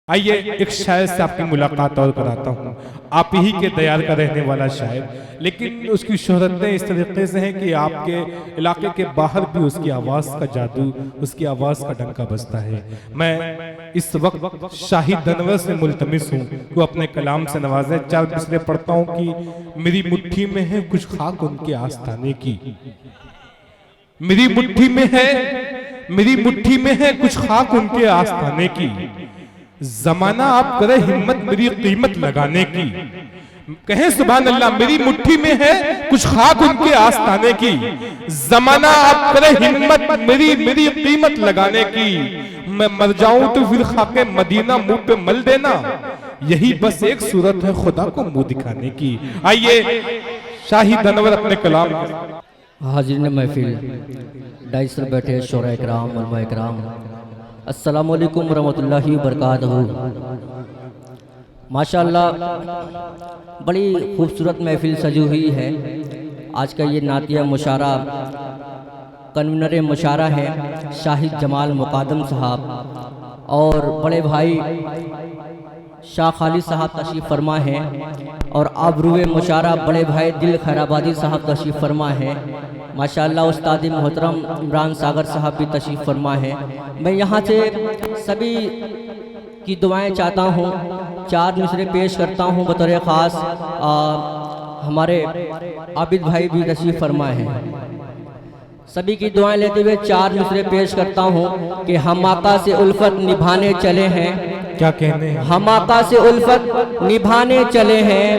आइए एक शायर से आपकी मुलाकात और कराता हूँ। आप ही के दयाल का रहने वाला शायर, लेकिन उसकी शोहरतें इस तरीके से हैं कि आपके इलाके के बाहर भी उसकी आवाज़ का जादू, उसकी आवाज़ का डंका बजता है। मैं इस वक्त शाहिद दनवर से मुल्तमिस हूँ कि वो अपने कलाम से नवाजे। चार मिसरे पढ़ता हूँ कि मेरी मुट्ठी में है कुछ खाक उनके आस्थाने की, मेरी मुट्ठी में है, मेरी मुट्ठी में है कुछ खाक उनके आस्थाने की। जमाना आप करे हिम्मत मेरी कीमत लगाने की। कहें सुभान अल्लाह। मेरी मुट्ठी में है कुछ खाक उनके आस्थाने की। जमाना आप करे हिम्मत मेरी कीमत लगाने की। मैं मर जाऊं तो फिर खाके मदीना मुंह पे मल देना, यही बस एक सूरत है खुदा को मुंह दिखाने की। आइए शाहिद दनवर अपने कलाम। हाजिरीन महफिल, डाइस पर बैठे शोरा इकराम, उलमा इकराम, अस्सलामु अलैकुम वरहमतुल्लाहि वबरकातुहू। माशाअल्लाह बड़ी खूबसूरत महफिल सजी हुई है। आज का ये नातिया मुशारा, कन्वीनर मुशारा है शाहिद जमाल मुकादम साहब और बड़े भाई शाह खालिद साहब तशरीफ़ फरमा हैं और आबरूए मुशारा बड़े भाई दिल खैराबादी साहब तशरीफ़ फरमा हैं। माशाअल्लाह उस्ताद मोहतरम इमरान सागर साहब भी तशरीफ़ फरमा हैं। मैं यहाँ से सभी की दुआएं चाहता हूँ। चार मिसरे पेश करता हूँ बतौर ख़ास हमारे आबिद भाई भी तशरीफ़ फरमा हैं। सभी की दुआएं लेते हुए चार मिसरे पेश करता हूँ कि हम आका से उल्फत निभाने चले हैं। क्या कहने हैं? हम आका से उल्फत निभाने चले हैं,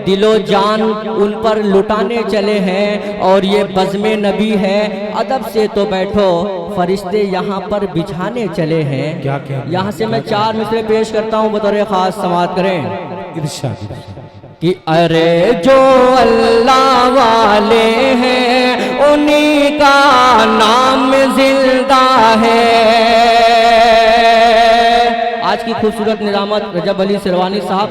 दिलो जान उन पर लुटाने चले हैं और ये बज़्मे नबी है। अदब से तो बैठो फरिश्ते यहाँ पर बिछाने चले हैं। क्या कहने? यहाँ से मैं चार मिसरे पेश करता हूँ बतौर ख़ास, समाअत करें। इरशाद कि अरे जो अल्लाह वाले हैं उन्हीं का नाम जिंदा है। आज की खूबसूरत निजामत रजब अली सिरवानी साहब,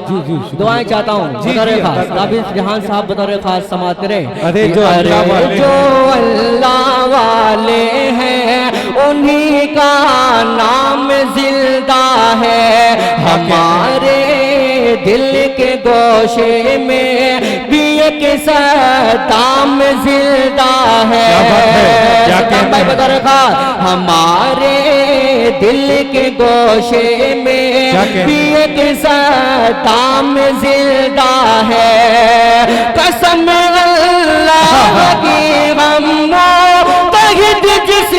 दुआएं चाहता हूँ बतौर खास। काबिल जहान साहब बतौर खास समाअत करें। अरे जो अल्लाह वाले हैं उन्हीं का नाम जिंदा है। हमारे दिल के गोशे में भी एक सदाम जिंदा है। बता रखा हमारे दिल के गोशे में भी एक सदाम जिंदा है। कसम अल्लाह की हम तहिद जिस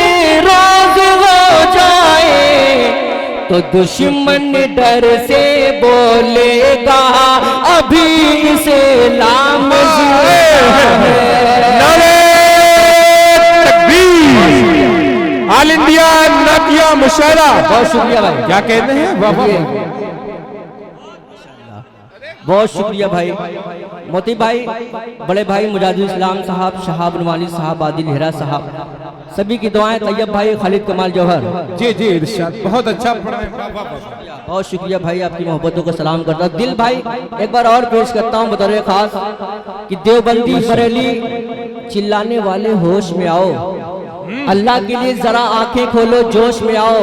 रोज हो जाए तो दुश्मन डर से बोलेगा अभी इस्लाम जिंदा है। ऑल इंडिया नातिया मुशायरा। बहुत शुक्रिया भाई। क्या कहते हैं? वाह वाह, बहुत शुक्रिया भाई। मोती भाई, बड़े भाई मुजाहिदुल इस्लाम साहब, शहाब नवानी साहब, आदिल हेरा साहब, सभी की दुआएं। तैयब भाई, खालिद कमाल जौहर जी जी इरशाद, बहुत अच्छा पढ़ा है। बहुत शुक्रिया भाई, आपकी मोहब्बतों को सलाम करता हूँ। दिल भाई एक बार और पेश करता हूँ बतौर खास कि देवबंदी बरेली चिल्लाने वाले होश में आओ। अल्लाह के लिए जरा आंखें खोलो, जोश में आओ।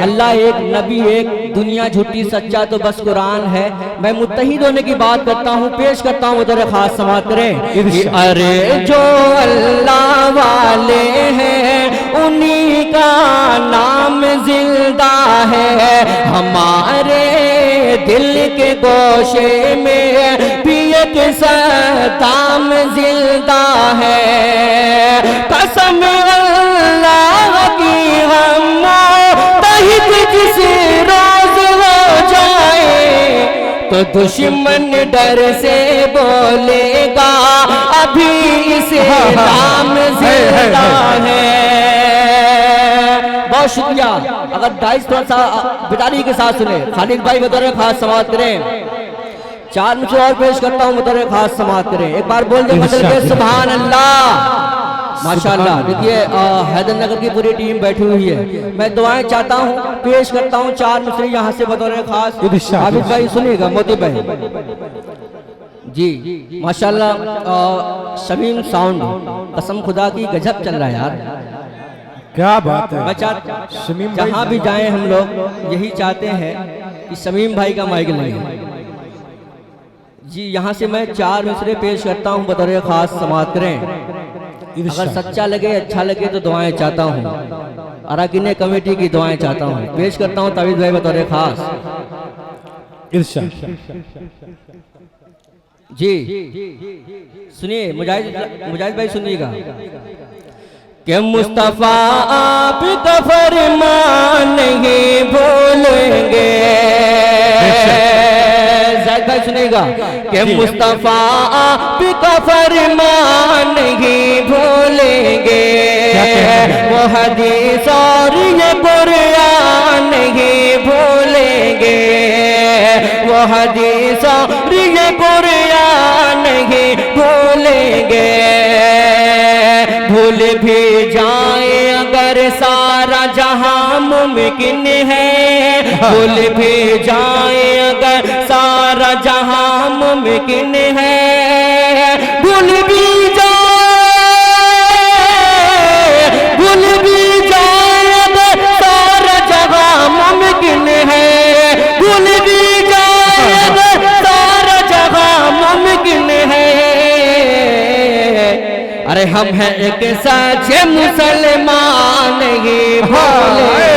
अल्लाह एक, नबी एक, दुनिया झूठी, सच्चा तो बस कुरान है। मैं मुत्तहिद होने की बात करता हूँ, पेश करता हूँ उधर खास, समाअत करें। अरे जो अल्लाह वाले हैं उन्हीं का नाम जिंदा है। हमारे दिल के गोशे में भी एक सदाम जिंदा है। कसम अल्लाह की हम तहिद जिस रोज हो जाए तो दुश्मन डर से बोलेगा अभी इस्लाम जिंदा है। बहुत शुक्रिया। अगर डाइस थोड़ा सा बिटारी के साथ सुने, खालिद भाई बतौर खास समाअत करें। चार मिनट और पेश करता हूँ बतौर खास, समाअत करें। एक बार बोल दे बदल के सुभान अल्लाह। माशाअल्लाह। देखिए हैदरनगर की पूरी टीम बैठी हुई है। मैं दुआएं चाहता हूँ, पेश करता हूँ चार मिसरे यहाँ से बतौर खास। आबिद भाई सुनिएगा, मोती भाई जी माशाअल्लाह। शमीम साउंड, कसम खुदा की गजब चल रहा है यार। क्या बात है। जहाँ भी जाएं हम लोग यही चाहते हैं कि शमीम भाई का माइक नहीं है। जी यहाँ से मैं 4 मिसरे पेश करता हूँ बतौर खास समाअत करें। अगर सच्चा लगे अच्छा लगे तो दुआएं चाहता हूँ, अराकीन कमेटी की दुआएं चाहता हूँ। पेश करता हूँ तावीज़ भाई बतौर खास। इरशाद। जी सुनिए मुजाहिद भाई सुनिएगा कि मुस्तफ़ा आपका फरमान नहीं भूलेंगे। ज़ाहिद भाई सुनिएगा कि मुस्तफ़ा आपका फरमान नहीं भूलेंगे। वो हदीस और ये कुरान नहीं भूलेंगे। वो हदीस और ये कुरान नहीं भूलेंगे। भूल भी जाए अगर सारा जहां मुमकिन है। भूल भी जाए अगर सारा जहां मुमकिन है। भूल भी जाए अगर सारा जहां मुमकिन है। भूल भी जाए अगर सारा जहां मुमकिन है। अरे हम हैं एक सच्चे मुसलमान ही भोले।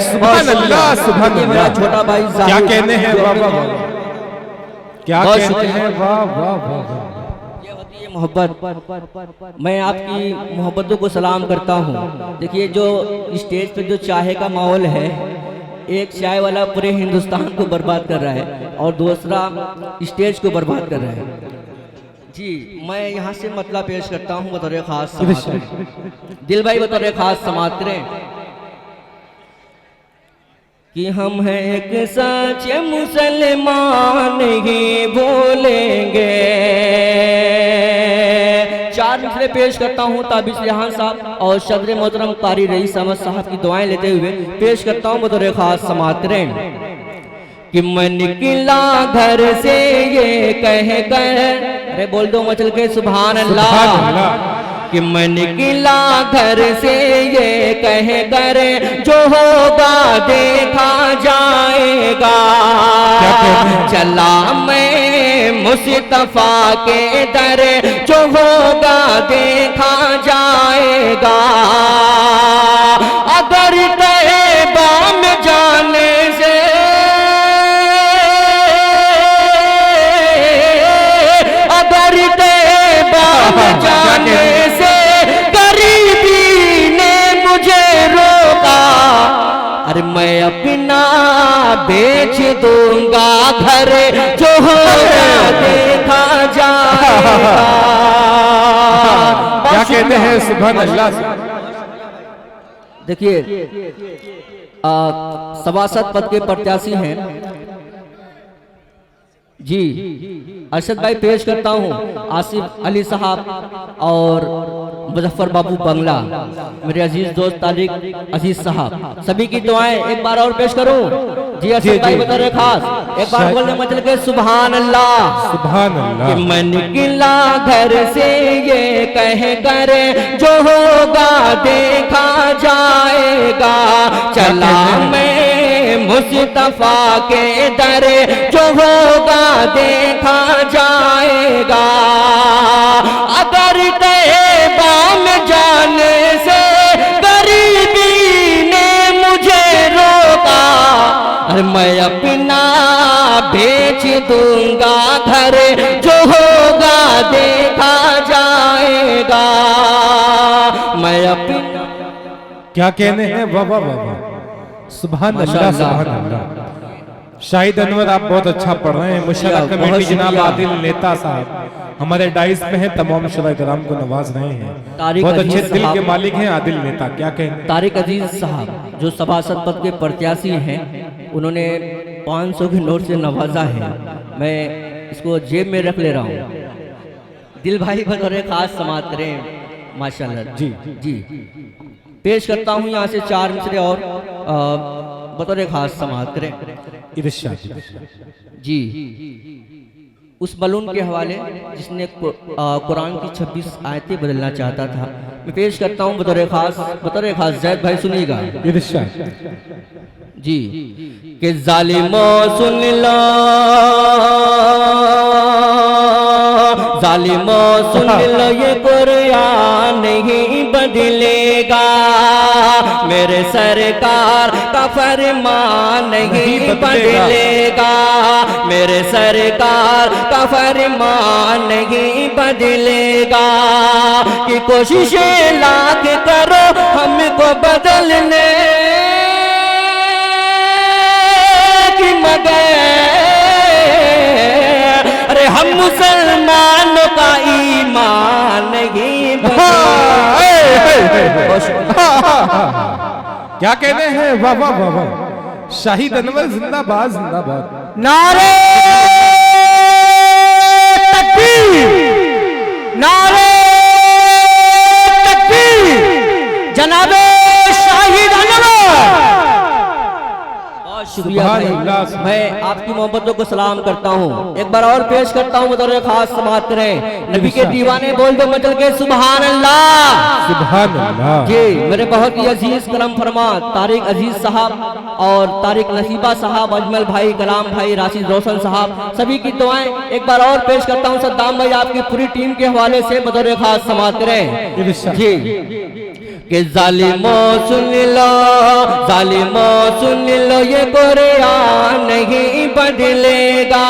सुभान अल्लाह, सुभान मेरा अल्लाह। छोटा भाई क्या कहने हैं, वाह वाह वाह, क्या बहुत कहने शुक्रिया। हैं, वाह वाह वाह। ये होती है मोहब्बत। मैं आपकी मोहब्बतों को सलाम करता हूँ। देखिए जो स्टेज पे जो चाय का माहौल है, एक चाय वाला पूरे हिंदुस्तान को बर्बाद कर रहा है और दूसरा स्टेज को बर्बाद कर रहा है। जी मैं यहाँ से मतलब पेश करता हूँ बतौर खास समाअत। दिल भाई बतौर खास समाअत करें कि हम हैं एक सच्चे मुसलमान ही बोलेंगे। 4 मिसरे पेश करता हूँ ताबिश रिहान साहब और सदर मोहतरम कारी रईस अहमद साहब की दुआएं लेते हुए पेश करता हूँ बतौर खास समाअत करें कि मैं निकला घर से ये कह कर, अरे बोल दो मचल के सुभान अल्लाह। कि मैं निकला घर से ये कह कर जो होगा देखा जाएगा। चला मैं मुस्तफा के दर जो होगा देखा जाएगा। अगर तैबा में जाने से जाने से गरीबी ने मुझे रोका। अरे मैं अपना बेच दूंगा घर जो होगा देखा जाएगा। क्या कहते हैं, सुभान अल्लाह। देखिए सभासद पद के प्रत्याशी हैं जी अरशद भाई। पेश करता हूँ आसिफ अली साहब और मुजफ्फर बाबू बंगला, मेरे अजीज दोस्त तारिक अजीज साहब, सभी की दुआएं एक बार और पेश करूं। जी अरशद भाई बता रहे खास एक बार बोलने मचल के सुभान अल्लाह, सुभान अल्लाह। कि मैं निकला घर से ये कह कर जो होगा देखा जाएगा। चला मैं मुस्तफा के दर जो होगा देखा जाएगा। अगर तैबा में जाने से गरीबी ने मुझे रोका। अरे मैं अपना बेच दूंगा घर जो होगा देखा जाएगा। मैं अपना क्या कहने हैं, वाह वाह वाह वाह, सुभान अल्लाह, सुभान अल्लाह। शाहिद अनवर आप बहुत अच्छा पढ़ रहे हैं। मुशर्रफ कमेटी जनाब आदिल नेता साहब हमारे डाइस पे हैं, तमाम शुरा-ए-किराम को नवाज रहे हैं। बहुत अच्छे दिल के मालिक हैं आदिल नेता। क्या कहें, तारिक अजीज साहब जो सभासद पद के प्रत्याशी हैं, उन्होंने 500 के नोट से नवाजा है। मैं इसको जेब में रख ले रहा हूँ। दिल भाई बतौर खास समाअत करें माशाल्लाह। जी जी पेश करता हूँ यहाँ से 4 मिसरे और बतौर खास समाअत करें। इरशाद। जी उस बलून के हवाले जिसने कुरान की 26 आयतें बदलना चाहता था, मैं पेश करता हूँ बतौर खास ज़ैद भाई सुनिएगा। इरशाद। जी कि जालिमों सुन लो, जालिमों सुन लो, ये कुरान नहीं बदलेगा, मेरे सरकार का फरमान नहीं बदलेगा, मेरे सरकार का फरमान नहीं बदलेगा, कि कोशिशें लाख करो हमको बदलने की, मगर अरे हम मुसलमानों का ईमान नहीं बदलेगा। क्या कहते हैं, वाह वाह वाह वाह, शाहिद अनवर जिंदाबाद जिंदाबाद। नारे तकबीर, नारे तकबीर, जनाबे शाहिद अनवर। बहुत शुक्रिया भाई, मैं आपकी मोहब्बतों को सलाम करता हूँ। एक बार और पेश करता हूँ, बतौर खास समाअत करें, नबी के दीवाने बोल दो मचल के सुभान अल्लाह, सुभान अल्लाह। जी मेरे बहुत ही अजीज कलम फरमा तारिक अजीज साहब और तारिक नसीबा साहब, अजमल भाई, कलाम भाई, राशिद रोशन साहब, सभी की दुआएं एक बार और पेश करता हूं। सद्दाम भाई आपकी पूरी टीम के हवाले से बतौर खास समाअत करें जी कि जालिमों सुन लो, जालिमों सुन लो, ये कुरान नहीं बदलेगा,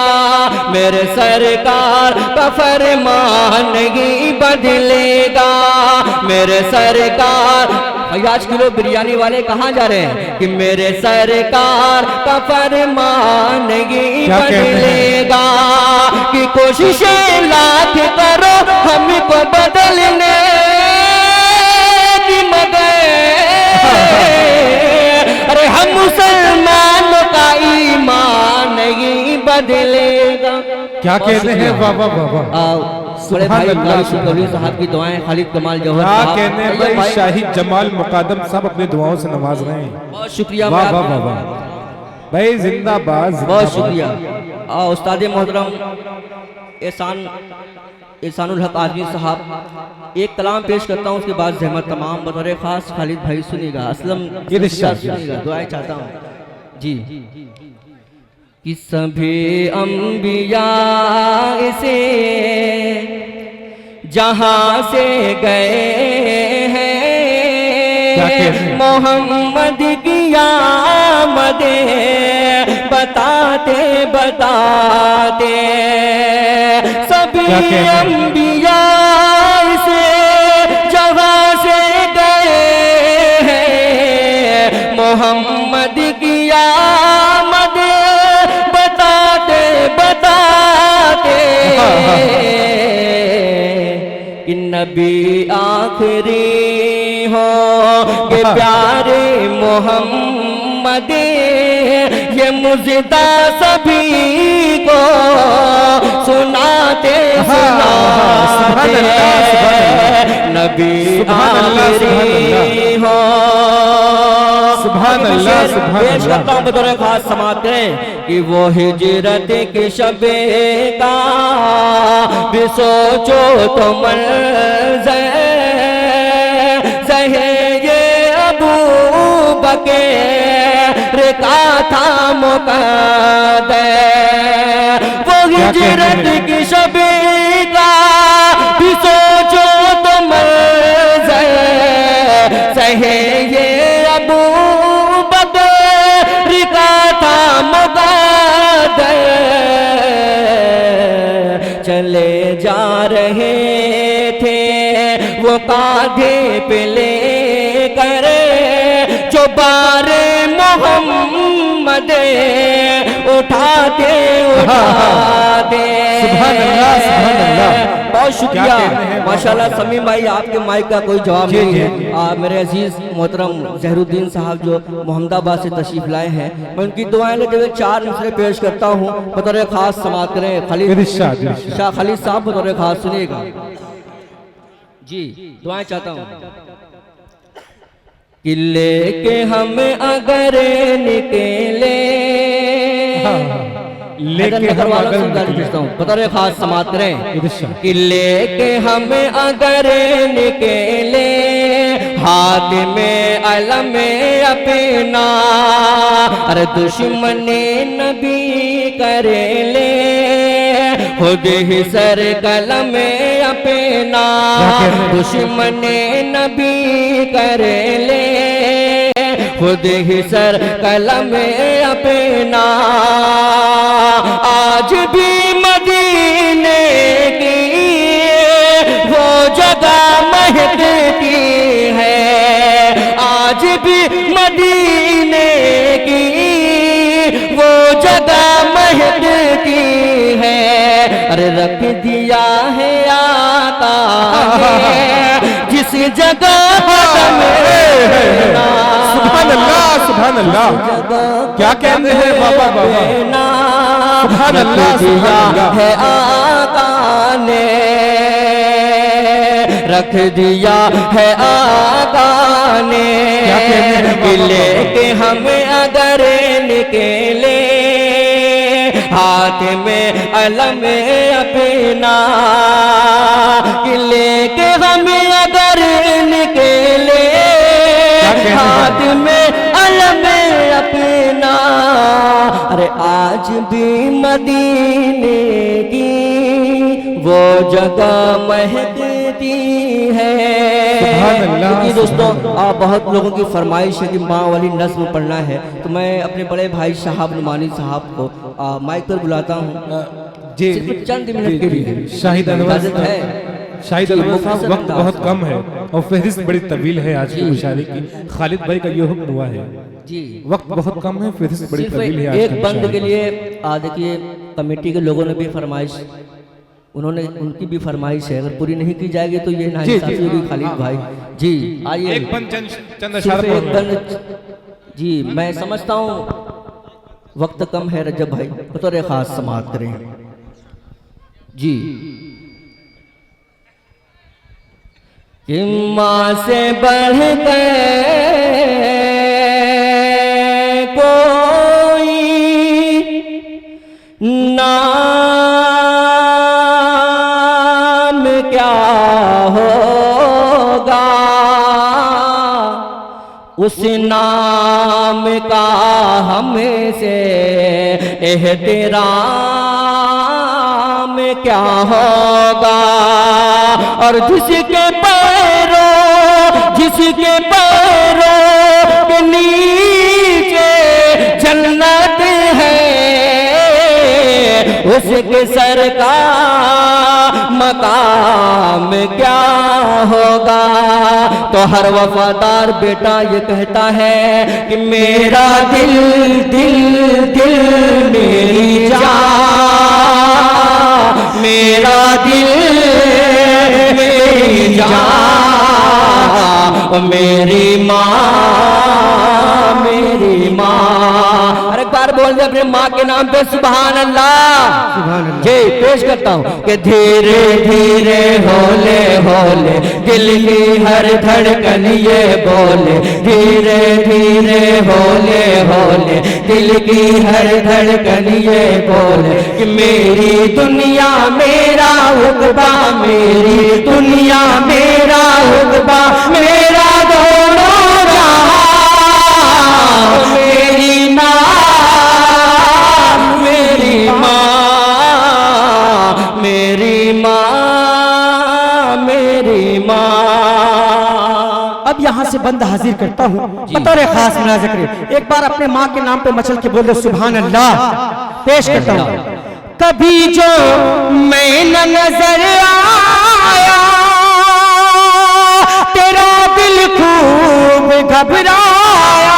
मेरे सरकार का फरमान नहीं बदलेगा, मेरे सरकार। आज किलो बिरयानी वाले कहाँ जा रहे हैं कि मेरे सरकार का फरमान नहीं बदलेगा, कि कोशिशें लाख करो हमको बदलने की, मगर अरे हम मुसलमानों का ईमान नहीं बदलेगा। क्या कहते हैं, वाह वाह वाह वाह। बड़े भाई कौली साहब की दुआएं, खालिद कमाल जौहर क्या साहब, कहते हैं भाई, शाहिद जमाल मुकादम साहब अपनी दुआओं से नवाज रहे हैं। बहुत शुक्रिया, वाह वाह वाह वाह भाई, जिंदाबाद बहुत शुक्रिया। उस्ताद मोहतरम एहसानुल हक आजमी साहब, एक कलाम पेश करता हूँ, उसके बाद जहमत तमाम बतौर खास खालिद भाई सुनिएगा, असलम सुनिएगा, दुआएं चाहता हूँ जी कि सभी अंबिया से जहाँ से गए हैं, मोहम्मद की आमद बताते बताते, सभी अंबिया से जहाँ से गए हैं, मोहम्मद की आमद बताते बताते, कि नबी आखिरी हो के प्यारे मोहम्मद, ये मुजदा सभी को सुनाते सुनाते, नबी आखिरी हो। सुभान अल्लाह, सुभान पेश करता हूँ बतौर खास समाअत करें कि वो हिजरत के शबे का भी सोचो तो मंज़र सहे, ये अबू बकर का था मुक़द्दर, वो हिजरत की शबे का भी सोचो तो मंज़र सहे, ये अबू बकर का था मुक़द्दर, चले जा रहे थे वो कांधे पे लेकर जो बारे मोहम्मद उठाते उठाते। सुभान अल्लाह, सुभान अल्लाह। बहुत शुक्रिया माशाल्लाह। समीम भाई आपके माइक का कोई जवाब नहीं है। मेरे अजीज मोहतरम जहरुद्दीन साहब जो मोहम्मदाबाद से तशरीफ लाए हैं, मैं उनकी दुआएं लेते हुए 4 मिसरे पेश करता हूँ बतौर खास समाअत करें। खालिद शाह खालिद साहब बतौर खास सुनिएगा जी, दुआएं चाहता हूँ कि लेके हम अगर निकले, लेके हम अगर बतौर खास समाअत करें कि लेके हम अगर निकले हाथ में अलम अपना, अरे दुश्मन नबी करे ले, खुद ही सर कलम अपना, दुश्मन नबी करे ले, खुद ही सर कलम अपना। आज भी मदीने की वो जगह महकती है, आज भी मदीने की वो जगह महकती है, अरे रख दिया है आका ने जिस जगह सुभान अल्लाह, सुभान अल्लाह, क्या कहते हैं बाबा बाबा, सुभान अल्लाह, सुभान अल्लाह है आका ने, रख दिया है आका ने, लेके हम अगर निकले हाथ में अलम अपना, लेके हम अगर निकले हाथ में अलम अपना, अरे आज भी मदीने की वो जगह महकती है। क्योंकि दोस्तों बहुत लोगों की फरमाइश है कि माँ वाली नस्म पढ़ना है, तो मैं अपने बड़े भाई साहब नुमानी साहब को माइक पर बुलाता हूँ जी, सिर्फ चंद मिनट के लिए। शाहिद अनवर है, शाहिद अनवर साहब, वक्त बहुत कम है और फहरिस्त बड़ी तवील है आज की मुशायरे की। खालिद भाई का ये हुक्म हुआ है जी, वक्त बहुत कम है, फहरिस्त बड़ी सिर्फ तवील है आज एक बंद के लिए। देखिए कमेटी के लोगों ने भी फरमाइश, उन्होंने उनकी भी फरमाइश है, अगर पूरी नहीं की जाएगी तो ये नाइंसाफी होगी खालिद भाई जी। आइए एक बंद चंद सिर्फ अशार एक बंद जी, मैं समझता हूँ वक्त कम है, रजब भाई बतौर खास समाअत करें जी। कि माँ से बढ़ कर कोई नाम क्या होगा, उस नाम का हमसे एहतराम क्या होगा, और जिसके पैरों के नीचे जन्नत है, उसके सर का मकाम क्या होगा। तो हर वफादार बेटा ये कहता है कि मेरा दिल दिल दिल मेरी जान, मेरा दिल मेरी जान, मेरी माँ मेरी माँ। अरे बार बोल दे अपने माँ के नाम पे सुभान अल्लाह जी। पेश करता हूँ कि धीरे धीरे होले होले दिल की हर धड़कन ये बोले, धीरे धीरे होले होले दिल की हर धड़कन ये बोले कि मेरी दुनिया मेरा उक़बा, मेरी दुनिया मेरा उक़बा, मेरा दोनों जहां, मेरी माँ मेरी माँ मेरी माँ मेरी माँ। अब यहाँ से बंद हाजिर करता हूँ बतौर खास मुनाज़िर। एक बार अपने माँ के नाम पे मचल के बोल दो सुभान अल्लाह। पेश करता हूँ। कभी जो मैं न नजर आया, तेरा दिल खूब घबराया,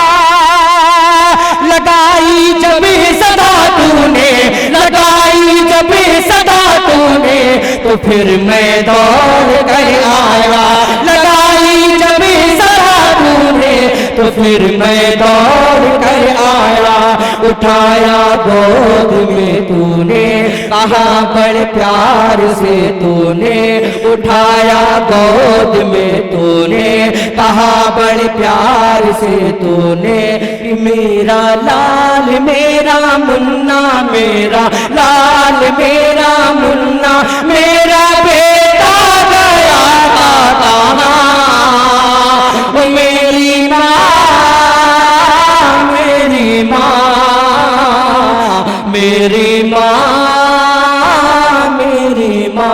लगाई जब सदा तूने, लगाई जब सदा तूने, तो फिर मैं दौड़ कर आया, लगाई जब सदा तूने, तो फिर मैं दौड़ कर आया, उठाया गोद में तूने, कहा बड़े प्यार से तूने, उठाया गोद में तूने, कहा बड़े प्यार से तूने, मेरा लाल मेरा मुन्ना, मेरा लाल मेरा मुन्ना, मेरा बेटा गया था कहाँ, मेरी माँ, मेरी माँ।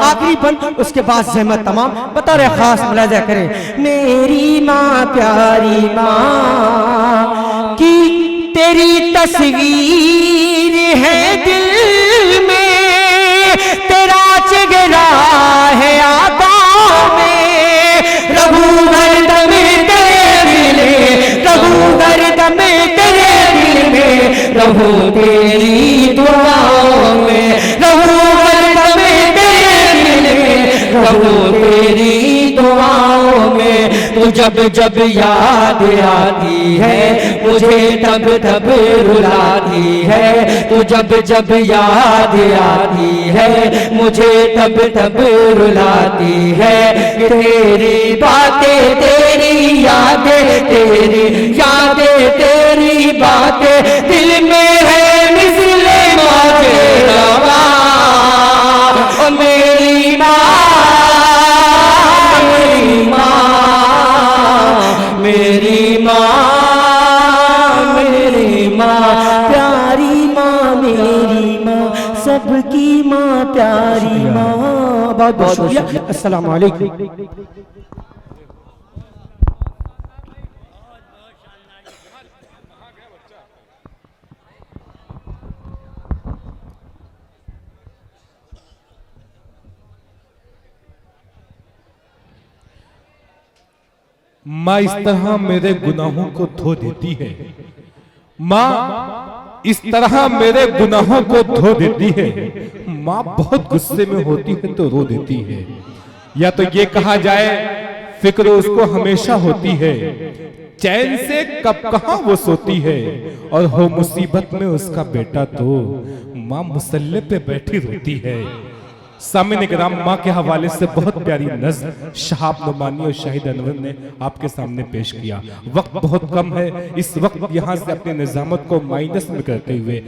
आखिरी बंद, उसके बाद ज़हमत तमाम बतौर खास मुलाजा करें। मेरी माँ प्यारी माँ की तेरी तस्वीर है दिल में, तेरा चेहरा है आंखों में, रघु गर्द में तेरे मिले, रघु गर्द में तेरे दिल में, रहूं तेरी दुआओं में, रहूं गर्द में तेरे दिल में, रहूं तेरी दुआओं में। तू जब जब याद आती है मुझे तब तब रुलाती है, तू जब जब याद आती है मुझे तब तब रुलाती है। तेरी बातें तेरी यादें, तेरी यादें तेरी बातें दिल में है मिसले मौजे रवा। ओ मेरी माँ, मेरी माँ, मेरी माँ, मेरी माँ, प्यारी माँ मेरी माँ, सबकी माँ प्यारी माँ। बहुत बहुत शुक्रिया। अस्सलाम वालेकुम। माँ इस तरह मेरे गुनाहों को धो देती है, माँ इस तरह मेरे गुनाहों को धो देती है। माँ बहुत गुस्से में होती है तो रो देती है, या तो ये कहा जाए फिक्र उसको हमेशा होती है, चैन से कब कहां वो सोती है, और हो मुसीबत में उसका बेटा तो माँ मुसल्ले पे बैठी रोती है। सामने ग्राम माँ के हवाले से बहुत प्यारी नज़्म शहाब नुमानी और शाहिद अनवर ने आपके सामने पेश किया। वक्त बहुत कम है, इस वक्त यहाँ से अपने निजामत को माइनस में करते हुए